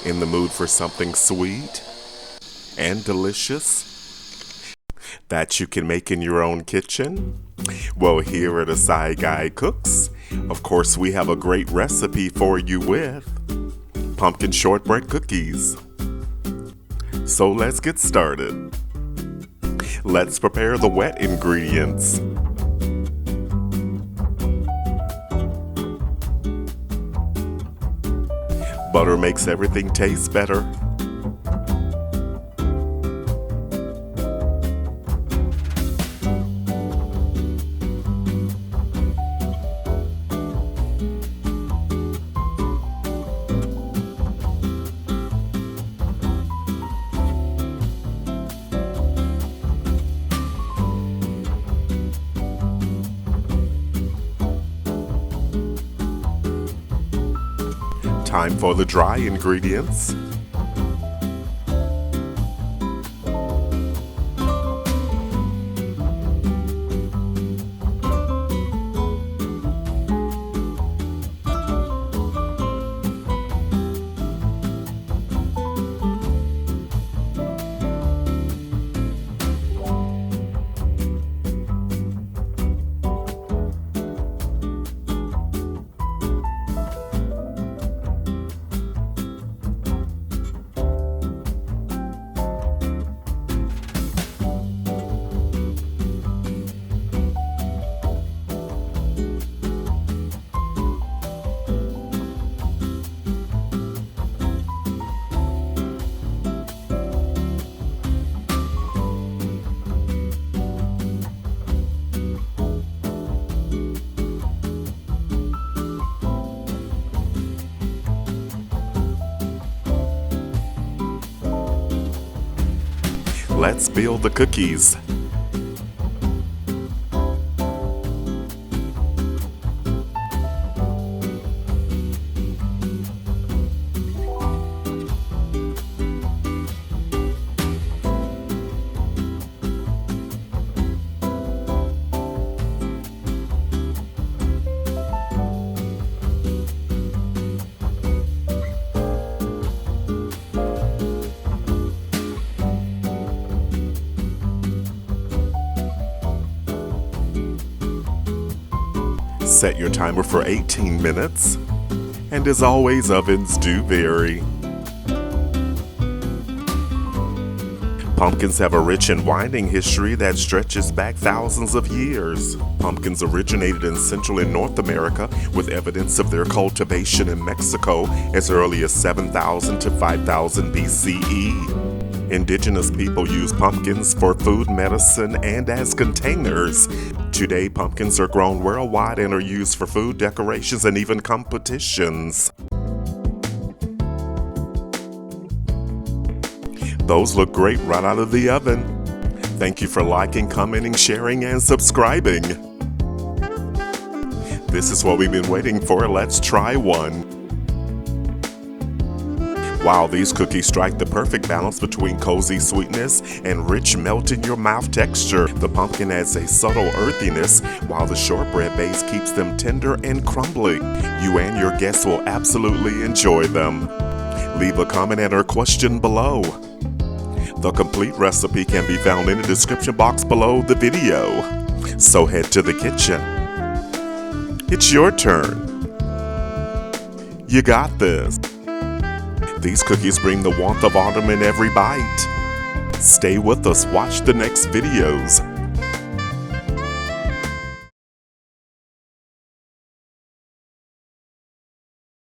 In the mood for something sweet and delicious that you can make in your own kitchen? Well, here at Asai Guy Cooks, of course, we have a great recipe for you with pumpkin shortbread cookies. So let's get started. Let's prepare the wet ingredients. Butter makes everything taste better. Time for the dry ingredients. Let's build the cookies. Set your timer for 18 minutes. And as always, ovens do vary. Pumpkins have a rich and winding history that stretches back thousands of years. Pumpkins originated in Central and North America with evidence of their cultivation in Mexico as early as 7000 to 5000 BCE. Indigenous people use pumpkins for food, medicine, and as containers. Today, pumpkins are grown worldwide and are used for food, decorations, and even competitions. Those look great right out of the oven. Thank you for liking, commenting, sharing, and subscribing. This is what we've been waiting for. Let's try one. Wow, these cookies strike the perfect balance between cozy sweetness and rich melt-in-your-mouth texture. The pumpkin adds a subtle earthiness, while the shortbread base keeps them tender and crumbly. You and your guests will absolutely enjoy them. Leave a comment and or question below. The complete recipe can be found in the description box below the video. So head to the kitchen. It's your turn. You got this. These cookies bring the warmth of autumn in every bite. Stay with us, watch the next videos.